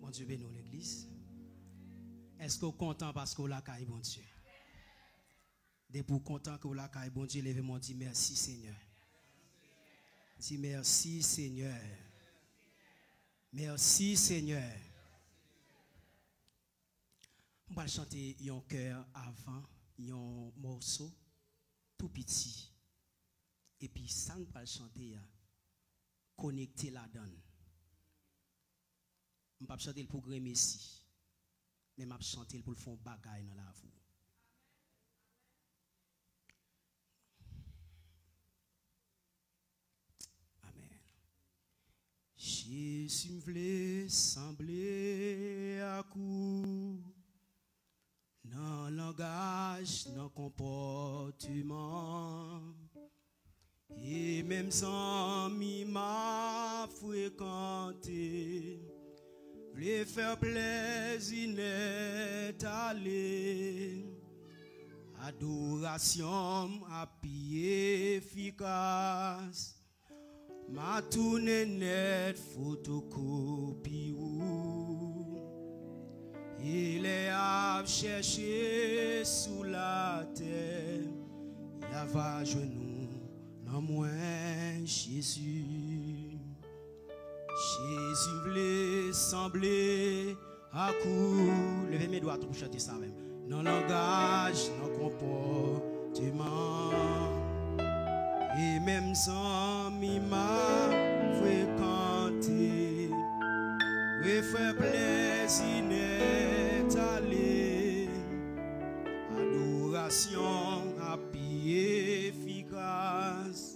Bon Dieu bénisse l'église. Est-ce que vous êtes content parce que vous avez bon Dieu? Depuis vous content que vous avez bon Dieu, levez-moi dit merci Seigneur. Dis merci Seigneur. Merci Seigneur. On va chanter un cœur avant, un morceau tout petit. Et puis ça on va chanter connecter la donne. Je ne vais pas chanter pour grémer ici, mais je vais chanter pour le fond bagaille dans la vie. Amen. Jésus me voulait sembler à coup, dans le langage, dans le comportement, et même sans m'a fréquenté. Voulez faire plaisir n'est allé, adoration à pied efficace, ma tourné net photocopie ou il est à chercher sous la terre, il va genou non moins Jésus. Jésus voulait sembler à coup. Levez mes doigts pour chanter ça même. Dans le langage, dans le comportement. Et même sans m'a fréquenté. Oui, faire plaisir n'est allé. Adoration à pied efficace.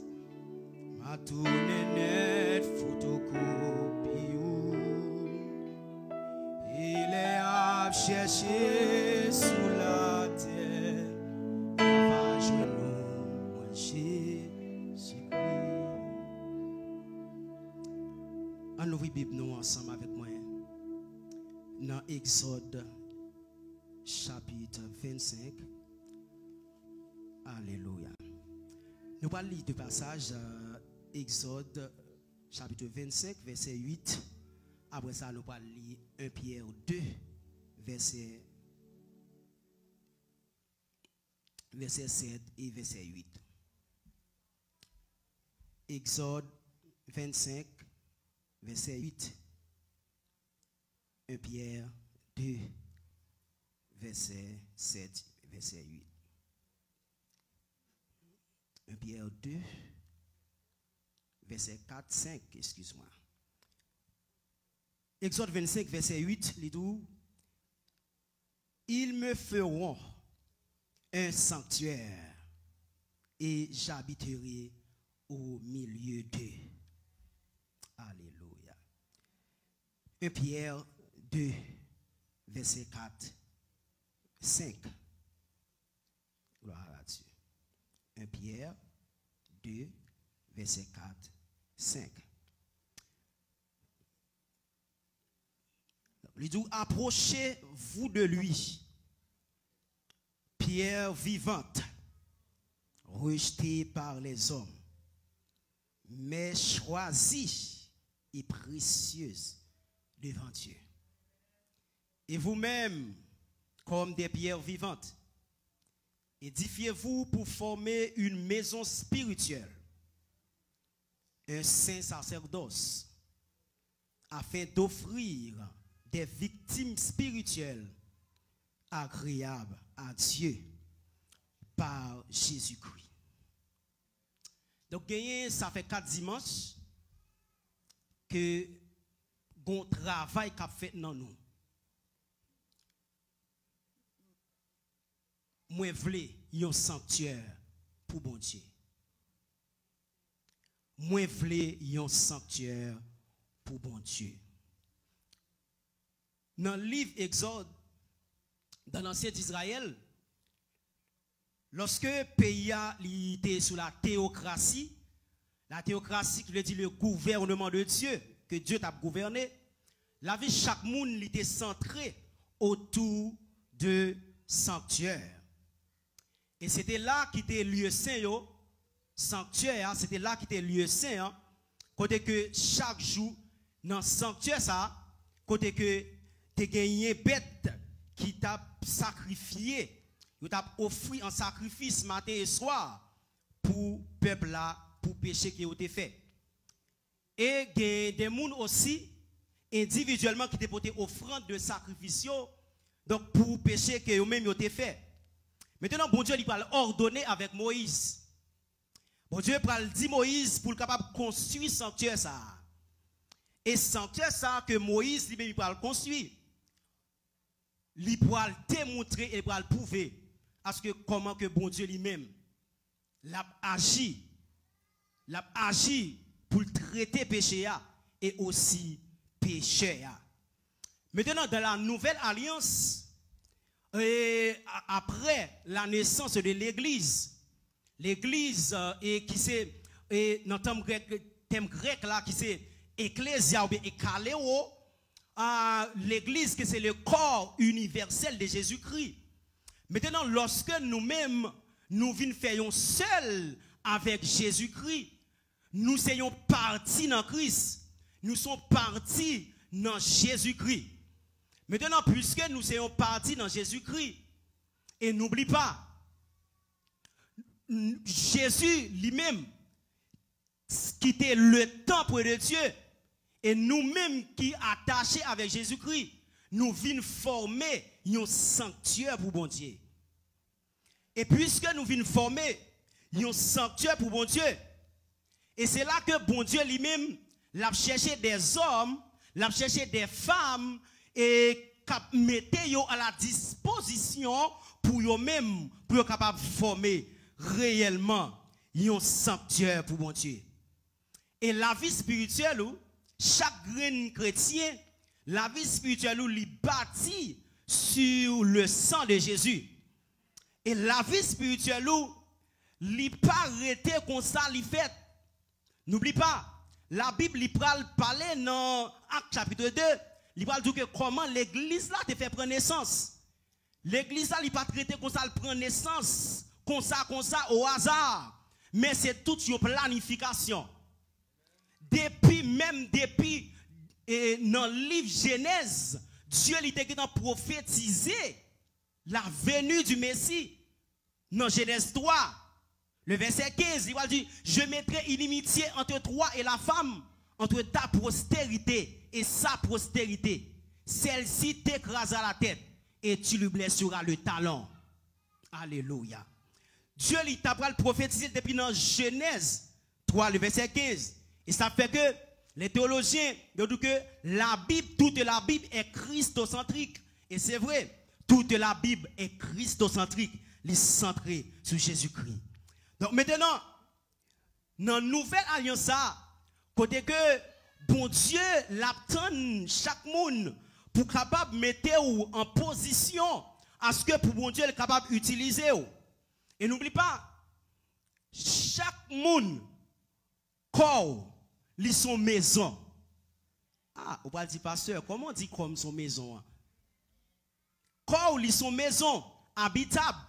Ma tournée net photocopie ou il est à chercher sous la terre, il va joindre Jésus-Christ. On ouvre la Bible nous ensemble avec moi dans Exode chapitre 25. Alléluia. Nous allons lire deux passages. Exode chapitre 25 verset 8. Après ça nous allons lire 1 Pierre 2 verset 7 et verset 8. Exode 25 verset 8. 1 Pierre 2 verset 7 verset 8. 1 Pierre 2 verset 4, 5, excuse-moi. Exode 25, verset 8, il dit, ils me feront un sanctuaire et j'habiterai au milieu d'eux. Alléluia. 1 Pierre 2, verset 4, 5. Gloire à Dieu. 1 Pierre 2, verset 4, 5. Il dit, approchez-vous de lui, pierre vivante, rejetée par les hommes, mais choisie et précieuse devant Dieu. Et vous-même, comme des pierres vivantes, édifiez-vous pour former une maison spirituelle, un saint sacerdoce, afin d'offrir des victimes spirituelles agréables à Dieu par Jésus-Christ. Donc, ça fait 4 dimanches que on travail qu'a fait dans nous. Moi, voulais un sanctuaire pour bon Dieu. Moi, voulais un sanctuaire pour bon Dieu. Dans le livre Exode, dans l'ancien d'Israël, lorsque le pays était sous la théocratie qui veut dire le gouvernement de Dieu, que Dieu t'a gouverné, la vie de chaque monde était centrée autour de sanctuaire. Et c'était là qui était lieu saint, sanctuaire, c'était là qui était lieu saint, côté que chaque jour, dans le sanctuaire, ça, côté que te gagné bête qui t'a sacrifié, qui t'a offert un sacrifice matin et soir pour peuple là, pour péché qui ont été fait. Et il y a des gens aussi individuellement qui te porté offrande de sacrifice donc pour péché que eux-mêmes ont été fait. Maintenant bon Dieu il va ordonner avec Moïse. Bon Dieu va dire Moïse pour capable construire sanctuaire ça. Et sanctuaire ça que Moïse lui-même il va construire. Il va le démontrer et il va le prouver parce que comment que bon Dieu lui-même l'a agi pour traiter péché et aussi péché. Maintenant dans la nouvelle alliance après la naissance de l'église qui c'est dans le thème grec là qui c'est ecclésia ou bien eccléo, l'église que c'est le corps universel de Jésus-Christ. Maintenant lorsque nous-mêmes nous venons faire seul avec Jésus-Christ, nous sommes partis dans Christ, nous sommes partis dans Jésus-Christ. Maintenant, puisque nous sommes partis dans Jésus-Christ, et n'oublie pas, Jésus lui-même quittait le temple de Dieu, et nous-mêmes qui attachés avec Jésus-Christ, nous venons former un sanctuaire pour bon Dieu. Et puisque nous venons former un sanctuaire pour bon Dieu, et c'est là que bon Dieu lui-même l'a cherché des hommes, l'a cherché des femmes et mettez à la disposition pour eux-mêmes pour être capable de former réellement un sanctuaire pour bon Dieu. Et la vie spirituelle, chaque grain chrétien, la vie spirituelle lui bâtit sur le sang de Jésus. Et la vie spirituelle lui pas arrêté comme ça lui fait. N'oublie pas, la Bible lui parle dans Actes chapitre 2, il parle dire que comment l'église là te fait prendre naissance. L'église là, il pas traité comme ça, elle prend naissance, comme ça, au hasard. Mais c'est toute une planification. Depuis dans le livre Genèse, Dieu il était prophétisé la venue du Messie. Dans Genèse 3, le verset 15, il va dire, je mettrai inimitié entre toi et la femme, entre ta postérité et sa postérité. Celle-ci t'écrasera la tête et tu lui blesseras le talon. Alléluia. Dieu il t'a prophétisé depuis dans Genèse 3, le verset 15. Et ça fait que les théologiens disent que la Bible, toute la Bible est christocentrique. Et c'est vrai, toute la Bible est christocentrique, elle est centrée sur Jésus-Christ. Donc maintenant, dans la nouvelle alliance, côté que bon Dieu l'attend chaque monde pour capable mettre en position à ce que pour bon Dieu est capable d'utiliser. Et n'oublie pas, chaque monde corps li son maison. Ah, on va dire pasteur, comment on dit comme son maison? Corps li son maison habitable,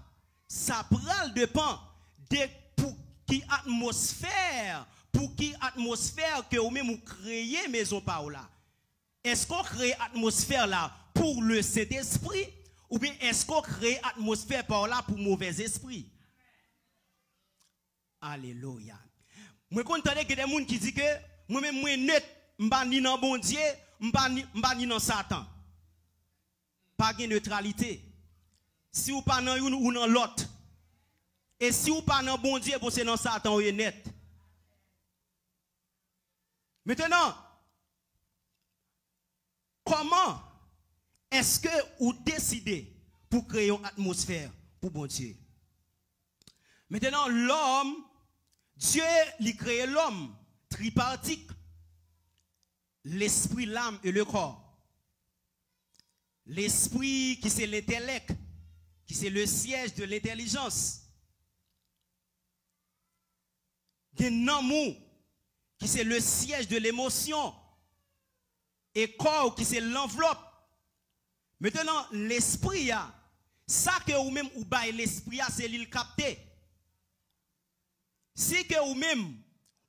ça prend le dépend de pour qui atmosphère que vous même créez maison par là. Est-ce qu'on crée atmosphère là pour le Saint-Esprit ou bien est-ce qu'on crée atmosphère par là pour mauvais esprit? Alléluia. Moi quand entendez que des gens qui disent que moi même moi net, m'pa ni dans bon Dieu, m'pa ni dans Satan. Pas de neutralité. Si ou pas dans une ou dans l'autre. Et si ou pas dans bon Dieu, bon c'est dans Satan ou est net. Maintenant, comment est-ce que vous décidez pour créer une atmosphère pour bon Dieu? Maintenant, l'homme, Dieu lui crée l'homme tripartite, l'esprit, l'âme et le corps. L'esprit qui c'est l'intellect, qui c'est le siège de l'intelligence. L'amour, qui c'est le siège de l'émotion. Et corps, qui c'est l'enveloppe. Maintenant, l'esprit, ça que vous-même ou bail l'esprit, c'est l'île capté. Si que vous-même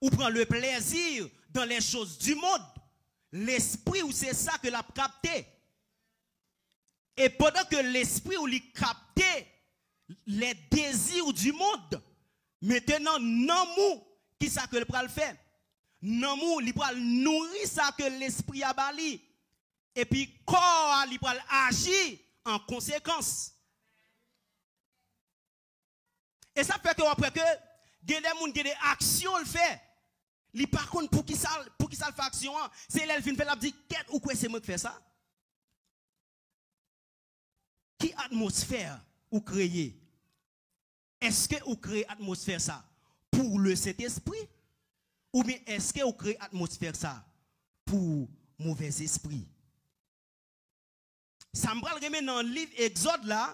ou prend le plaisir dans les choses du monde, l'esprit ou c'est ça que l'a capté. Et pendant que l'esprit ou lui captait les désirs du monde, maintenant, non, qui ça que le pral faire? Non, il pral nourrir ça que l'esprit a bali. Et puis, corps, il pral agir en conséquence. Et ça fait que après que, il y a des gens qui ont des actions, le fait. Li par contre pour qui ça le fait action, c'est l'elfine fait la dit qu'est ou quoi c'est moi qui fais ça? Qui atmosphère ou créer? Est-ce que vous créez atmosphère ça pour le Saint-Esprit ou bien est-ce que vous créez atmosphère ça pour mauvais esprit? Ça me parle dans le livre Exode là,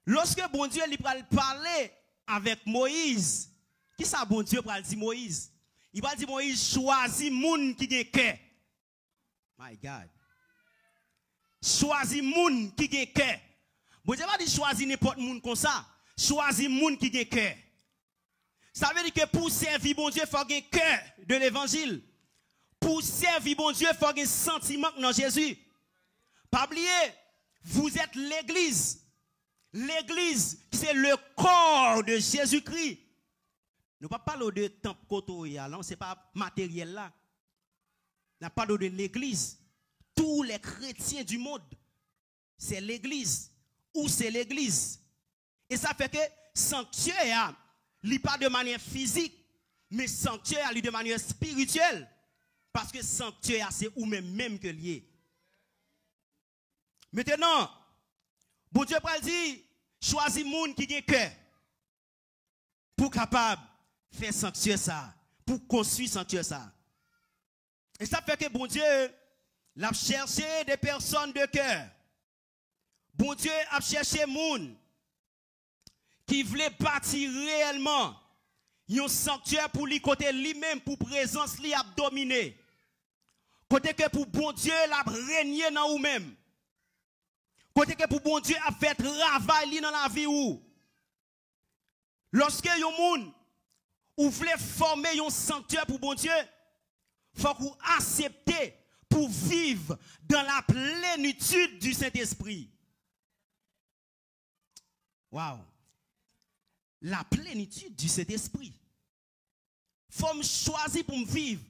lorsque bon Dieu lui parler avec Moïse, qui ça bon Dieu pral dire Moïse? Il va dire Moïse choisis moun qui gen cœur. My God. Choisis moun qui gen cœur. Bon Dieu va dire choisis n'importe moun comme ça. Choisis moun qui gen cœur. Ça veut dire que pour servir bon Dieu, il faut gen cœur de l'évangile. Pour servir bon Dieu, il faut gen sentiment dans Jésus. Pas oublier, vous êtes l'église. L'église, c'est le corps de Jésus-Christ. Nous ne parlons pas de temple koto là, ce n'est pas matériel là. Nous parlons de l'église. Tous les chrétiens du monde, c'est l'église. Où c'est l'église? Et ça fait que sanctuaire, il n'est pas de manière physique, mais sanctuaire, il est de manière spirituelle. Parce que sanctuaire, c'est ou même que lié. Maintenant, bon Dieu va dire, choisis moun qui a cœur pour capable faire sanctuaire ça, pour construire sanctuaire ça. Et ça fait que bon Dieu l'a cherché des personnes de cœur. Bon Dieu a cherché moun qui voulait bâtir réellement un sanctuaire pour lui côté lui-même, pour présence lui a dominé. Côté que pour bon Dieu l'a régné dans vous-même. Côté que pour bon Dieu a fait travail dans la vie ou. Lorsque yon moun ou voulez former un sanctuaire pour bon Dieu, faut que vous acceptez pour vivre dans la plénitude du Saint-Esprit. Waouh! La plénitude du Saint-Esprit. Faut me choisir pour me vivre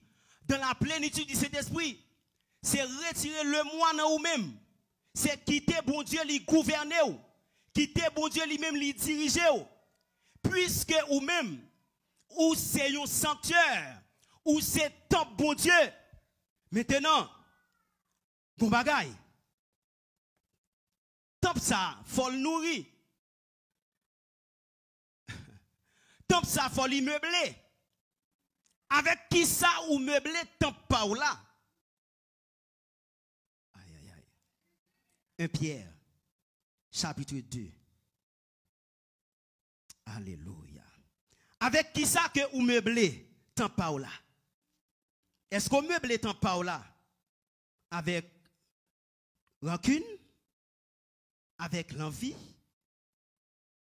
dans la plénitude du Saint-Esprit. C'est retirer le moi dans vous-même. C'est quitter bon Dieu lui gouverner. Quitter bon Dieu lui-même lui diriger. Puisque ou même ou c'est un sanctuaire, ou c'est temple bon Dieu. Maintenant, bon bagay. Temple ça, faut le nourrir. Temple ça, faut le meubler. Avec qui ça ou meubler temple pas ou là? Aïe aïe aïe. 1 Pierre, chapitre 2. Alléluia. Avec qui ça que vous meublez tant pas là? Est-ce qu'on meuble tant pas là? Avec rancune? Avec l'envie?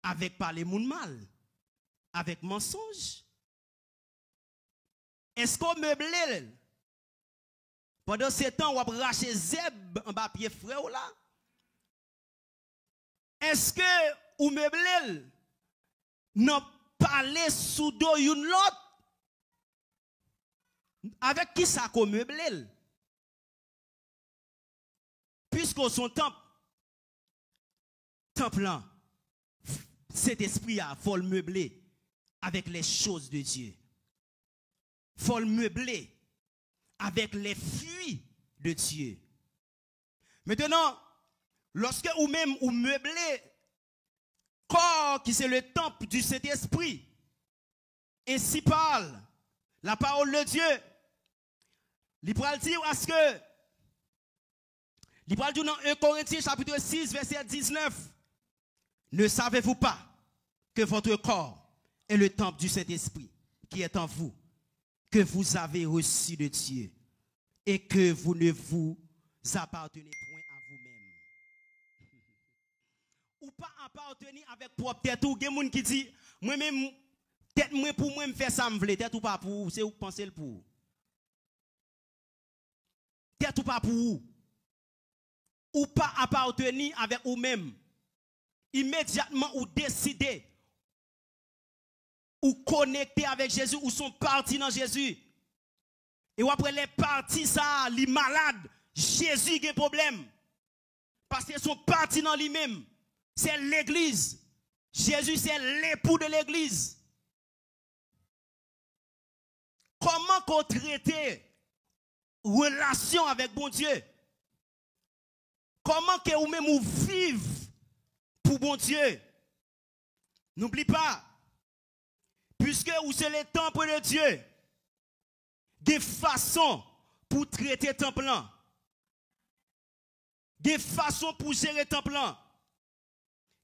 Avec parler moun mal? Avec mensonge? Est-ce qu'on meuble pendant ce temps on va racher zeb en bas pied frère là? Est-ce que vous meuble non parler sous dos une l'autre? Avec qui ça qu'on meuble? Puisqu'on son temple là, cet esprit a faut le meubler avec les choses de Dieu. Faut le meubler avec les fruits de Dieu. Maintenant, lorsque ou même ou meublez corps qui c'est le temple du Saint-Esprit, ainsi parle la parole de Dieu. Il pourra dire à ce que il pourra dire dans 1 Corinthiens chapitre 6 verset 19, ne savez-vous pas que votre corps est le temple du Saint-Esprit qui est en vous, que vous avez reçu de Dieu et que vous ne vous appartenez point à vous-même. Ou pas appartenir avec propre tête ou gen moun qui dit moi même tête moi pour moi me faire ça me vle tête ou pas pour vous, c'est où penser le pour. Tête ou pas pour vous. ou pas appartenir avec vous-même. Immédiatement, ou décider, ou connecter avec Jésus, ou sont partis dans Jésus. Et après les partis, ça, les malades, Jésus a un problème. Parce qu'ils sont partis dans lui-même. C'est l'église. Jésus, c'est l'époux de l'église. Comment qu'on traite relation avec bon Dieu? Comment que vous-même vous vivez pour bon Dieu? N'oublie pas, puisque vous êtes le temple de Dieu, des façons pour traiter le temple, des façons pour gérer le temple,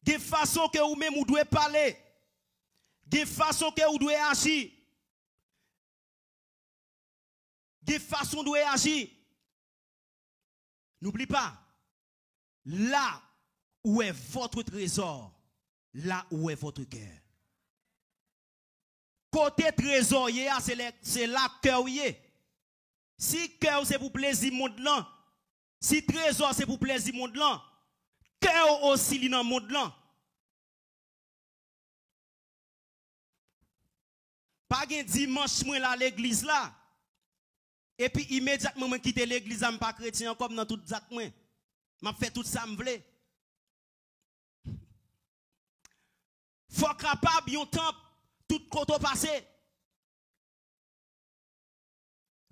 des façons que vous-même vous devez parler, des façons que vous devez agir, des façons de agir. N'oublie pas, là où est votre trésor, là où est votre cœur. Côté trésor, c'est là cœur. Si cœur c'est pour plaisir monde là, si trésor c'est pour plaisir monde là, cœur aussi dans le monde là. Pas un dimanche moi là l'église là. Et puis immédiatement je quitte l'église, je ne suis pas chrétien comme dans tout ça moi. Je fais tout ça me vle. Faut capable yon temple tout côté passé.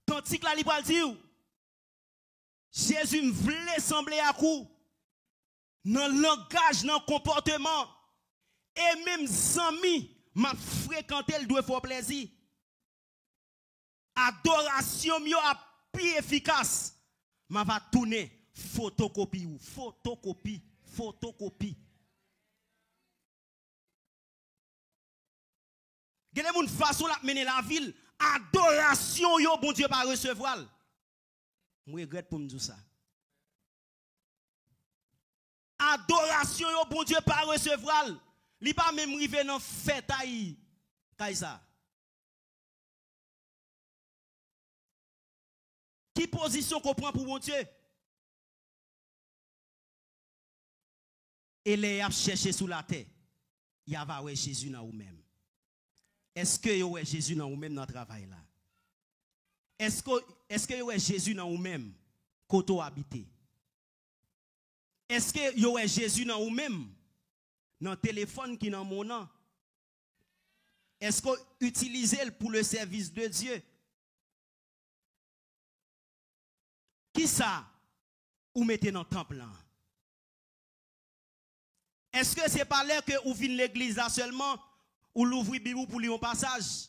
Cantique la libre dire Jésus me voulait sembler à coup dans le langage, dans le comportement et même amis m'a fréquenté le doit faire plaisir. Adoration mieux à plus efficace. M'a va tourner photocopie ou photocopie. Gade moun façon la mener la ville, adoration yo bon Dieu pas recevoir. Je regrette pour me dire ça. Adoration yo bon Dieu pas recevoir. Li pas même rive dans fête aïe. Kay ça. Qui position qu'on prend pour bon Dieu? Et les a cherché sous la terre. Il y a ouais Jésus dans vous-même. Est-ce que vous avez Jésus dans vous-même dans le travail là? Est-ce que vous avez Jésus dans vous-même quand vous habitez? Est-ce que vous avez Jésus dans vous-même dans le téléphone qui est dans mon nom? Est-ce que vous utilisez pour le service de Dieu? Qui ça vous mettez dans le temple là? Est-ce que c'est pas là que vous venez l'église là seulement? Ou l'ouvrir Bible pour lire un passage.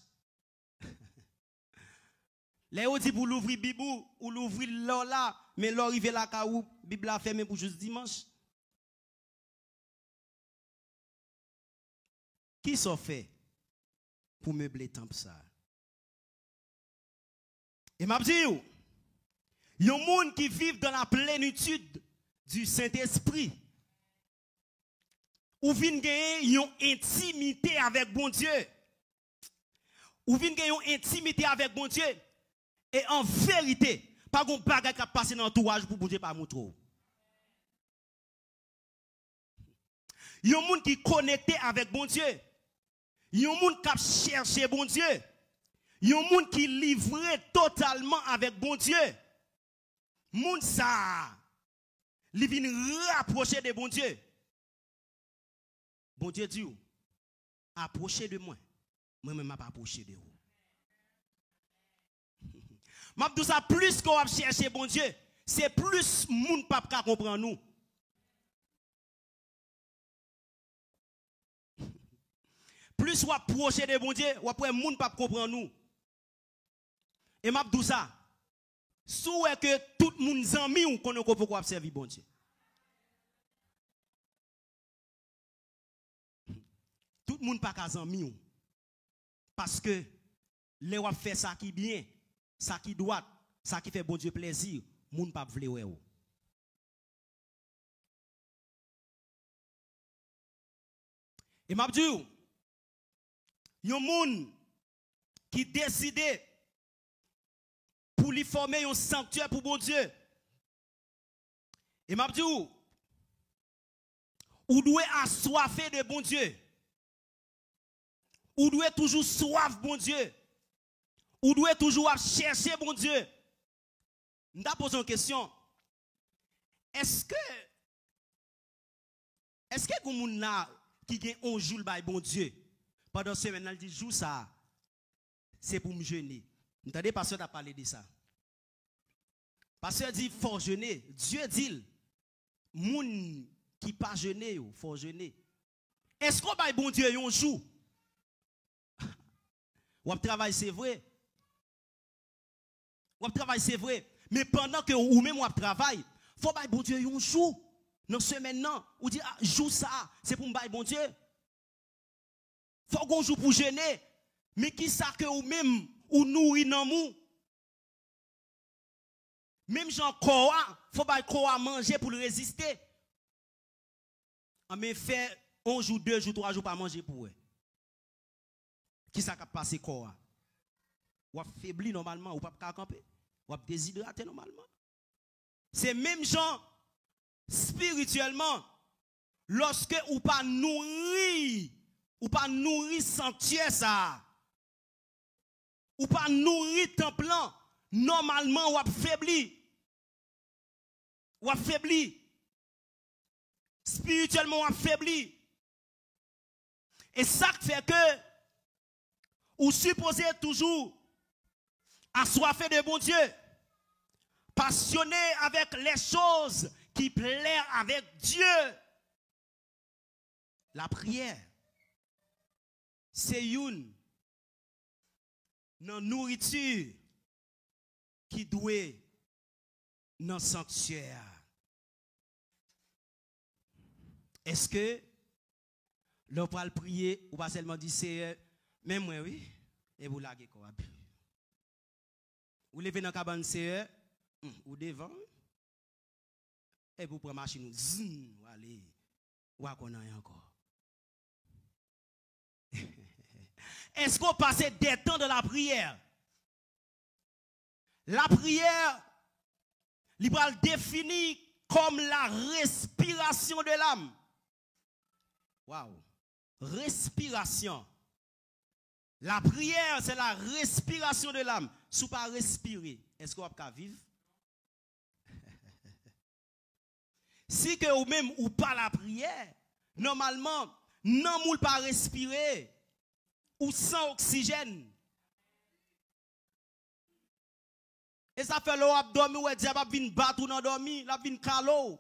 Les autres dit pour l'ouvrir Bible ou l'ouvrir là, mais l'arriver là où Bible a fermé pour juste dimanche. Qui s'en fait pour meubler temple ça? Et m'a dit, il y a un monde qui vit dans la plénitude du Saint-Esprit. Ou vient gagner une intimité avec bon Dieu. Ou vient gagner une intimité avec bon Dieu. Et en vérité, pas de bagage qui a passé dans l'entourage pour bon Dieu pas montrer. Il y a un monde qui est connecté avec bon Dieu. Il y a un monde qui a cherché bon Dieu. Il y a un monde qui est livré totalement avec bon Dieu. Monde ça, il vient rapprocher de bon Dieu. Bon Dieu dit, approchez de moi. Moi-même, je ne pas approcher de vous. Je dis ça, plus qu'on va chercher bon Dieu, c'est plus moun papa comprend nous. Plus on approcher de bon Dieu, ou après moun papa comprend nous. Et je dis ça, souhait que tout le monde zami ou qu'on pourquoi servir bon Dieu. Tout le monde pas qu'à zami parce que les wap fait ça qui bien, ça qui doit, ça qui fait bon Dieu plaisir, moun pas vle wè ou. Et m'a dit yon moun qui décide pour lui former un sanctuaire pour bon Dieu. Et m'a dit, ou doit assoiffé de bon Dieu. Ou doit toujours soif bon Dieu. Ou doit toujours chercher bon Dieu. Je vais poser une question. Est-ce que vous avez qui a un jour le bon Dieu pendant ce semaine, il dit jour ça, c'est pour me jeûner. Vous entendez, pasteur a parlé de ça. Pasteur dit faut jeûner. Dieu dit, moun qui pas jeûner, faut jeûner. Est-ce qu'on va bon Dieu un jour? Ou travail c'est vrai. Ou travail c'est vrai. Mais pendant que ou même ou travail, faut bailler bon Dieu un jour. Dans semaine non, ou dit ah, jour ça, c'est pour me bailler bon Dieu. Faut qu'on joue pour jeûner. Mais qui ça que ou même ou nourrit dans mou? Même Jean Koa, faut bailler Koa manger pour le résister. Mais fait un jour, 2 jours, 3 jours pas manger pour eux. Qui ça qui passe Koa? Ou affaibli normalement, ou pas camper, ou déshydraté normalement. C'est même gens spirituellement, lorsque ou pas nourri sanctuaire ça, ou pas nourri temple, normalement ou affaibli. Ou affaibli. Spirituellement ou affaibli. Et ça fait que ou supposez toujours assoiffé de bon Dieu, passionné avec les choses qui plaisent avec Dieu. La prière, c'est une nourriture qui doit dans le sanctuaire. Est-ce que l'on va prier ou pas seulement dire c'est même moi oui et vous laguez quoi? Vous levez dans la cabane c'est ou devant et vous prenez la machine ou allez ou à qu'on a encore. Est-ce qu'on passe des temps de la prière? La prière, libéral définie comme la respiration de l'âme. Waouh! Respiration. La prière, c'est la respiration de l'âme. Si vous ne pas respirer, est-ce qu'on va vivre? Si que ou même ou pas la prière, normalement, non moule pas respirer ou sans oxygène. Et ça fait l'eau abdomen ou diable vient battre ou non dormi, la vient calo.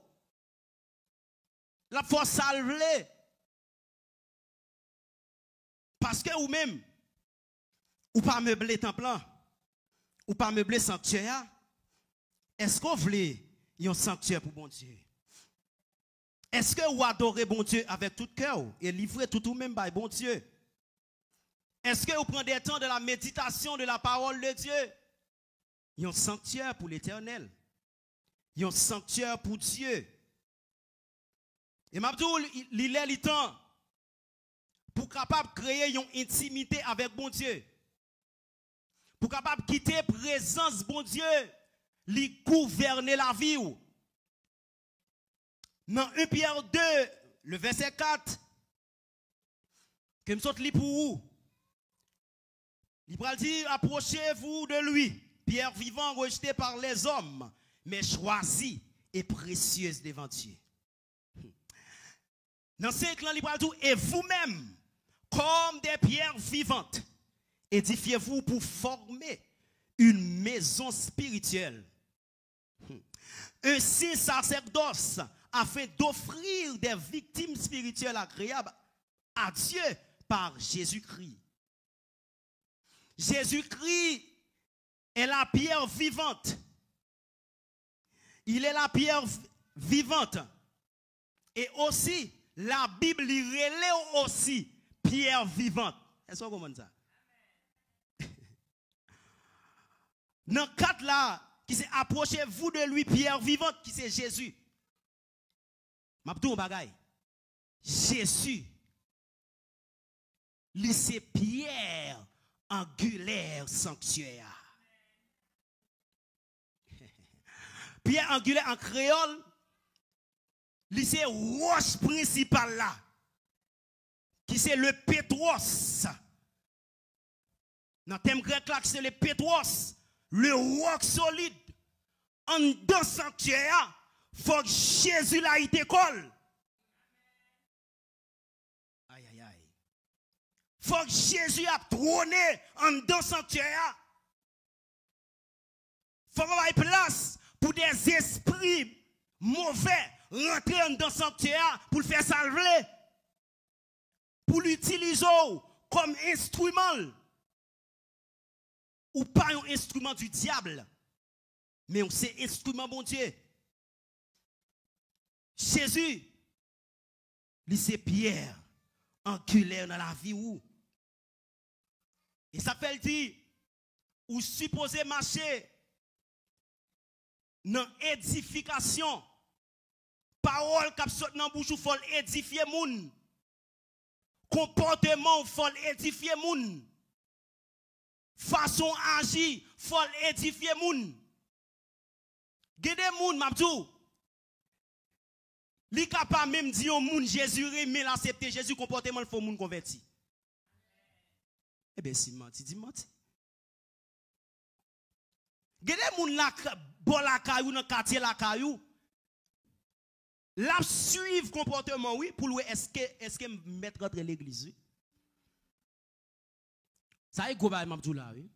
La force salver. Parce que ou même ou pas meubler temple, ou pas meubler sanctuaire. Est-ce qu'on veut un sanctuaire pour bon Dieu? Est-ce que vous adorez bon Dieu avec tout cœur et livrez tout ou même par bon Dieu? Est-ce que vous prenez des temps de la méditation de la parole de Dieu? Il y a un sanctuaire pour l'Éternel. Il y a un sanctuaire pour Dieu. Et Mabdoul, il est le temps pour capable créer une intimité avec bon Dieu. Pour capable quitter présence bon Dieu, lui gouverner la vie. Dans 1 Pierre 2, le verset 4, que me saute li pour vous. Il va dire, approchez-vous de lui, pierre vivante rejetée par les hommes, mais choisie et précieuse devant Dieu. Dans 5 ans, il va dire, et vous-même, comme des pierres vivantes, édifiez-vous pour former une maison spirituelle. Un saint sacerdoce afin d'offrir des victimes spirituelles agréables à Dieu par Jésus-Christ. Jésus-Christ est la pierre vivante. Il est la pierre vivante. Et aussi, la Bible y relève aussi pierre vivante. Est-ce qu'on comprend ça? Dans 4 là, qui s'est approchez-vous de lui, pierre vivante, qui c'est Jésus. Mabdou bagay. Jésus, lui c'est pierre angulaire sanctuaire. Pierre angulaire en créole, c'est roche principale là, qui c'est le Pétros. Dans le thème grec là, c'est le Pétros, le roc solide. En dans le sanctuaire, il faut que Jésus là, il décolle. Aïe, aïe, aïe. Il faut que Jésus a trôné en dans le sanctuaire. Il faut qu'on ait place pour des esprits mauvais rentrer dans le sanctuaire pour le faire salver. Pour l'utiliser comme instrument. Ou pas un instrument du diable. Mais c'est instrument bon Dieu. Jésus, lui c'est pierre, angulaire dans la vie ou. Et ça fait le dire, ou supposé marcher dans édification, parole qui sort dans bouche ou faut édifier moun. Comportement faut édifier moun. Façon agir faut édifier moun. Gede moun mabdou. Li capable même dire au moun Jésus remet l'accepter Jésus comportement il faut moun converti. Eh bien si menti dit menti. Gede moun la bon la caillou dans quartier la caillou. La suivre comportement oui pour est-ce que mettre rentrer l'église oui. Ça est global mabdou là oui.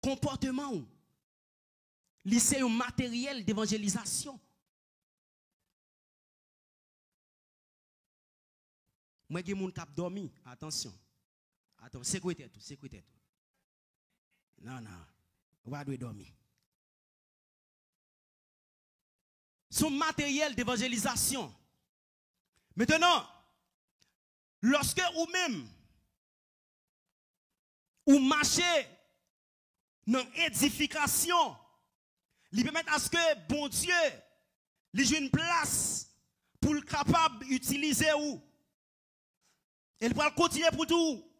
Comportement ou c'est un matériel d'évangélisation. Moi, je suis cap dormi. Attention. Attends, sécurité tout, sécurité tout. Non, non. On va dormir. Son matériel d'évangélisation. Maintenant, lorsque ou même, ou marchez dans l'édification, il permet à ce que bon Dieu lui ait une place pour le capable d'utiliser ou. Il va continuer pour tout.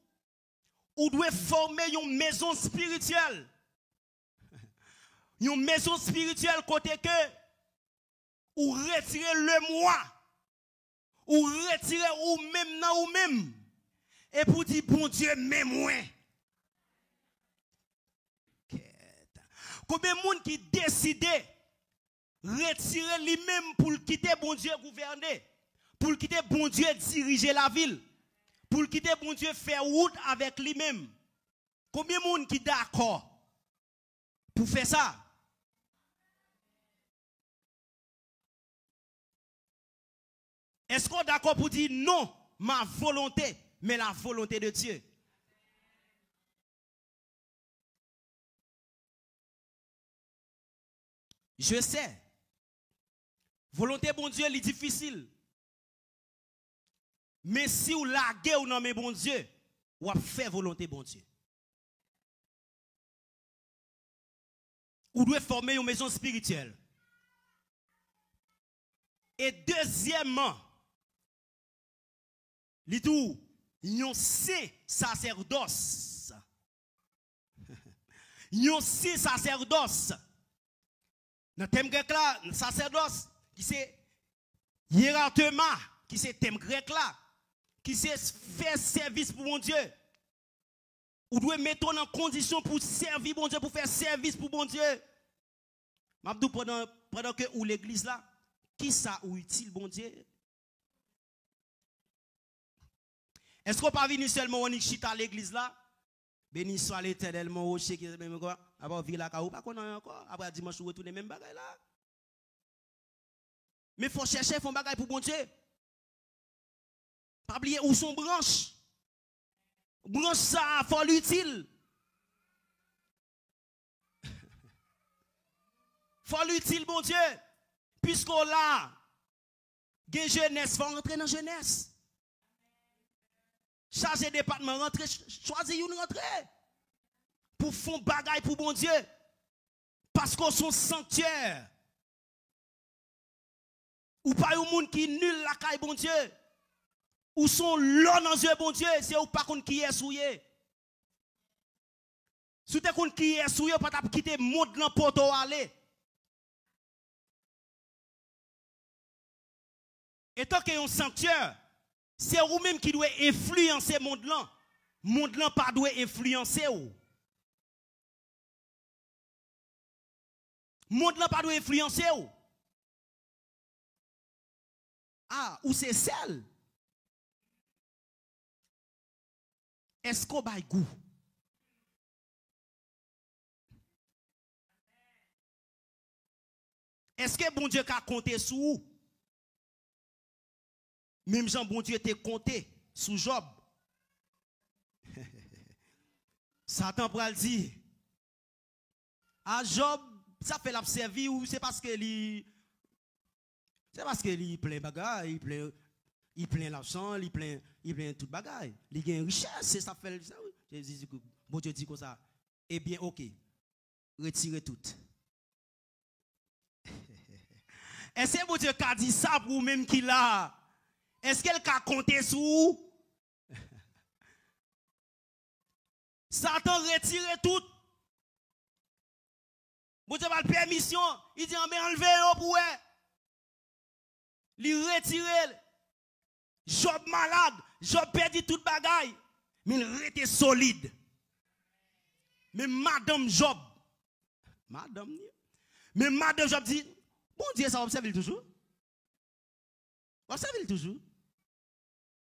Ou doit former une maison spirituelle. Une maison spirituelle côté que ou retirer le moi. Ou retirer ou même dans ou même. Et pour dire bon Dieu même moi. Combien de monde qui décide retirer lui-même pour quitter bon Dieu gouverner, pour quitter bon Dieu diriger la ville, pour quitter bon Dieu faire route avec lui-même. Combien de monde qui d'accord pour faire ça? Est-ce qu'on est d'accord pour dire non, ma volonté, mais la volonté de Dieu? Je sais. Volonté bon Dieu, est difficile. Mais si vous laguez ou non, mais bon Dieu, vous fait volonté bon Dieu. Vous devez former une maison spirituelle. Et deuxièmement, il tout, yon saint sacerdoce. Yon saint sacerdoce. Dans le thème grec là, sacerdoce, qui c'est hiératema, qui c'est thème grec là, qui c'est faire service pour mon Dieu. Ou doit mettre en condition pour servir bon Dieu, pour faire service pour bon Dieu. M'abdou pendant que ou l'église là, qui ça ou utile bon Dieu? Est-ce qu'on pas venir seulement on chita à l'église là? Béni soit l'Éternel, mon rocher qui est même quoi? Après vivre la caou, pas qu'on a encore. Après dimanche, retourner même bagaille là. Mais il faut chercher, faut bagaille pour bon Dieu. Pas oublier où sont branches. Branche ça, faut l'utile. Faut l'utile, bon Dieu. Puisqu'on là, des jeunesse, faut rentrer dans jeunesse. Chargé département, rentrer, choisir une rentrée. Pour faire bagaille pour bon Dieu. Parce qu'on sont sanctuaires. Ou pas un monde qui nul la caille bon Dieu. Ou sont l'eau dans Dieu bon Dieu. C'est ou pas qu'on qui est souillé. Si tu es qui est souillé, pas quitter monde dans porte aller. Et tant qu'il y a un sanctuaire, c'est vous-même qui doit influencer le monde-là. Le monde-là pas doit influencer vous. Le monde-là pas doit influencer vous. Ah, ou c'est celle. Est-ce qu'on va goût? Est-ce que bon Dieu a compté sur vous? Même Jean, bon Dieu était compté sous Job. Satan pourra le dire. À Job, ça fait l'observer ou c'est parce que il plein bagaille, il plein l'argent, il plein toute bagaille. Il gagne richesse, c'est ça fait ça. Bon Dieu dit comme ça. Eh bien, OK. Retirez tout. Est-ce que bon Dieu a dit ça pour vous-même qu'il a? Est-ce qu'elle a compté sur vous? Satan retire tout. Bon Dieu a la permission. Il dit, mais enlevez-le pour eux. Il retire. Job malade. Job perdu toute bagaille. Mais il reste solide. Mais Madame Job. Mais Madame Job dit, bon Dieu, ça observe toujours. Observe toujours.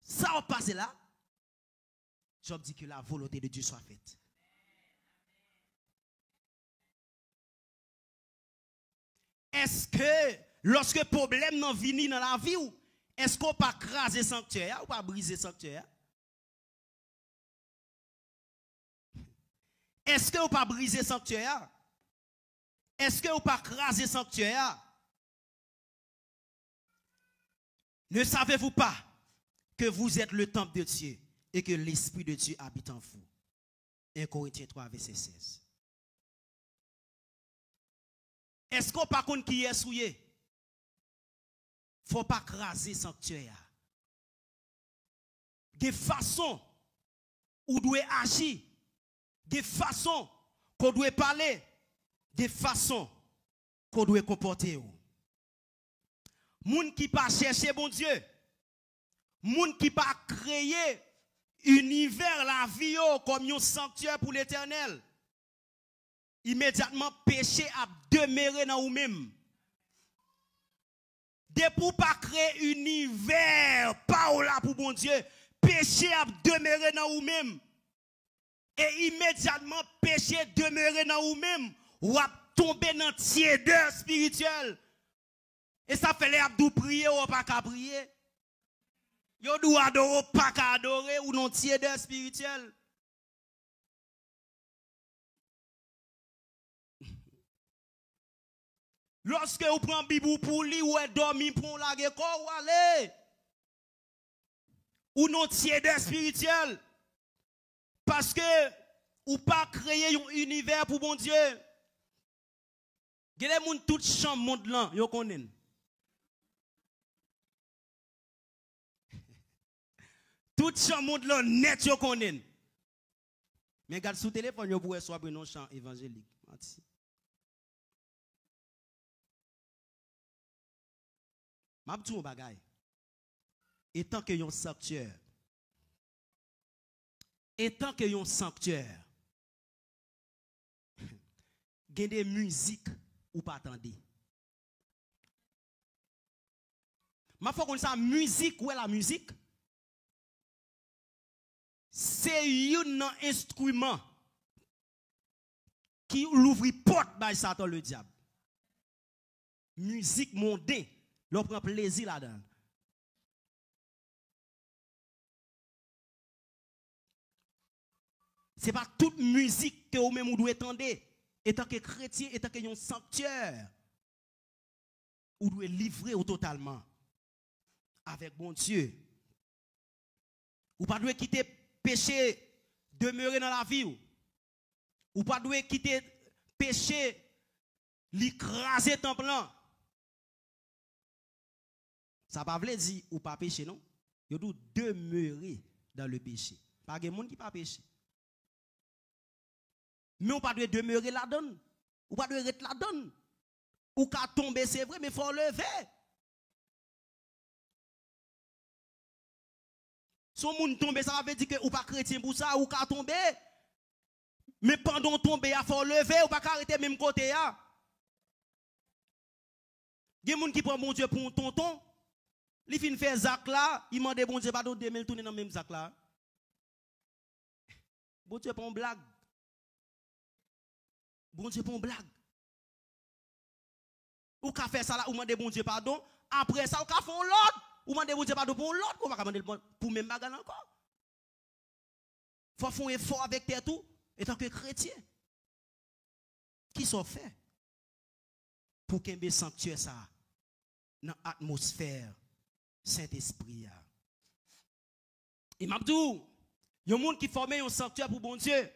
Ça va passer là. Job dit que la volonté de Dieu soit faite. Est-ce que lorsque le problème n'en vient dans la vie, est-ce qu'on peut craser sanctuaire ou pas briser sanctuaire? Est-ce qu'on peut briser sanctuaire? Est-ce qu'on peut craser sanctuaire? Ne savez-vous pas que vous êtes le temple de Dieu et que l'Esprit de Dieu habite en vous? 1 Corinthiens 3, verset 16. Est-ce qu'on par contre qui est souillé? Faut pas craser sanctuaire. De façon où doit agir, de façon qu'on doit parler, de façon qu'on doit comporter. Moun qui pas chercher bon Dieu, moun qui pas créer univers la vie comme un sanctuaire pour l'Éternel, immédiatement péché a demeuré dans vous-même. De pour pas créer univers pas là pour bon Dieu, péché a demeuré dans vous-même. Et immédiatement péché demeuré dans vous-même, ou a tombé dans tiédeur spirituel. Et ça fait les abdou prier ou pas qu'à prier. Yo dou adorer pas qu'à adorer ou non tiédeur spirituel. Lorsque vous prenez Bible pour lui ou dormir pour la corps ou aller. Ou non tiédeur spirituel. Parce que ou pas créer un univers pour bon Dieu. Gade moun tout chambre monde là, yo connaît. Tout chambre monde là net yo connaît. Mais garde sous téléphone yo pourrait soit non champ évangélique. M'a dit un bagay. Étant que yon sanctuaire. Étant que yon sanctuaire. Gen des musiques ou pas attendez. Ma faut qu'on ça musique ou est la musique? C'est un instrument qui l'ouvre porte by Satan le diable. Musique mondaine, l'on prend plaisir là-dedans. C'est pas toute musique que vous même vous devez entendre. Étant que chrétien, étant que un sanctuaire, vous devez livrer totalement avec bon Dieu. Vous ne devez pas quitter péché, demeurer dans la vie. Vous ne devez pas quitter péché, l'écraser temple. Ça ne veut pas dire ou pas péché, non? Vous devez demeurer dans le péché. Pas de monde qui pas péché. Mais on ne doit pas demeurer là-dedans. On ne doit pas être là-dedans. Ou qu'à tomber, c'est vrai, mais il faut lever. Son moun tombe, ça veut dire que ou pas chrétien pour ça, ou ka tomber. Mais pendant tomber, il faut lever, ou pas arrêter même côté. Il y a des gens qui prennent bon Dieu pour un tonton. Il fin faire Zach là, il demande bon Dieu, pas d'autre il tourne dans le même Zach là. Bon Dieu pour une blague. Bon Dieu pour une blague. Ou ka fait ça là, ou demande bon Dieu pardon. Après ça, ou ka font l'autre. Ou demande bon Dieu pardon pour l'autre. Ou pas demander pour même bagarre encore. Faut faire un effort avec tes tout, étant que chrétien. Qui sont fait pour qu'il y ait un sanctuaire ça dans l'atmosphère Saint-Esprit. Et m'a dit, il y a un monde qui forme un sanctuaire pour bon Dieu.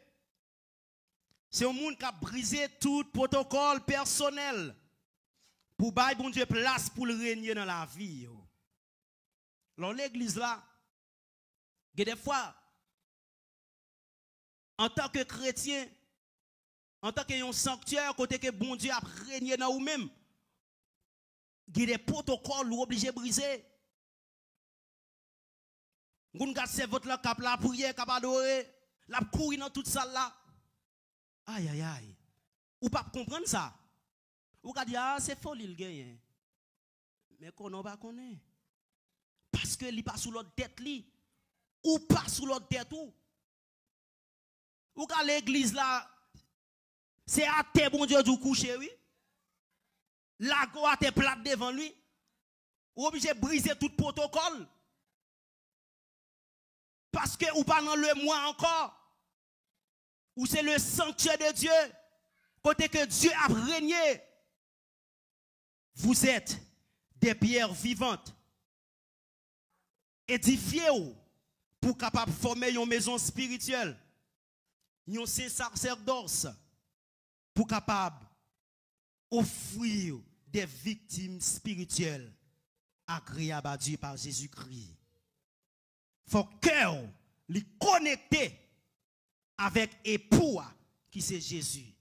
C'est un monde qui a brisé tout protocole personnel pour bailler bon Dieu place pour le régner dans la vie. Dans l'église là, il y a des fois, en tant que chrétien, en tant qu'un sanctuaire, côté que bon Dieu a régné dans vous-même, il y a des protocoles ou obligés de briser. Vous avez votre cap la prière, cap adorer, la courir dans toute salle là. Aïe aïe aïe. Ou pas comprendre ça. Ou ka dire ah c'est folie le gagne. Mais qu'on n'a pas connaît. Parce que il pas sous l'autre tête li ou pas sous l'autre tête ou ka l'église là c'est à terre bon Dieu du coucher oui. La go a te plate devant lui. Ou obligé de briser tout protocole. Parce que ou pas dans le mois encore. Ou c'est le sanctuaire de Dieu. Côté que Dieu a régné. Vous êtes des pierres vivantes. Édifiez pour capable former une maison spirituelle. Une sacerdoce pour capable offrir des victimes spirituelles agréables à Dieu par Jésus-Christ. Faut cœur les connecter avec époux qui c'est Jésus.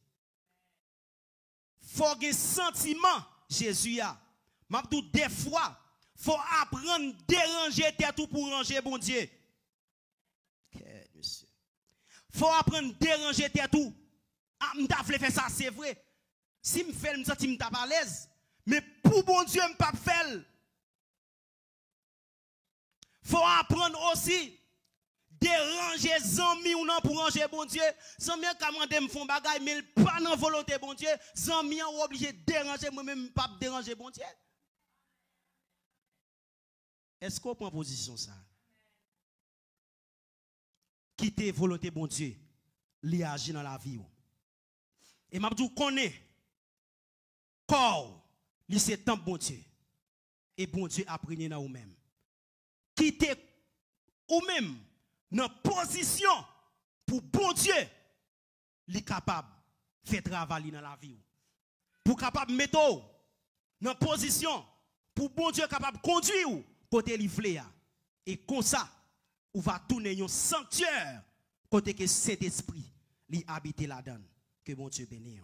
Faut un sentiment Jésus a. M'a tout des fois faut apprendre déranger tête pour ranger bon Dieu. Okay, monsieur. Faut apprendre déranger tête tout. Ah m'ta vle faire ça c'est vrai. Si me fait me sentir m'ta pas à l'aise, mais pour bon Dieu me pas faire. Faut apprendre aussi déranger zami ou non pour ranger bon Dieu. Zami a commandé me font bagay mais pas dans volonté bon Dieu. Zami a obligé de déranger moi même pas déranger bon Dieu. Est-ce qu'on prend position ça? Quitter volonté bon Dieu, li agir dans la vie. Et m'a dit connaît corps, li c'est temple bon Dieu. Et bon Dieu a prégné dans vous-même. Quitter ou même dans position pour bon Dieu, li capable faire travail dans la vie. Pour capable mettre dans position pour bon Dieu capable conduire côté livrer. Et comme ça, on va tourner un sanctuaire côté que cet esprit li habite là-dedans. Que bon Dieu bénisse.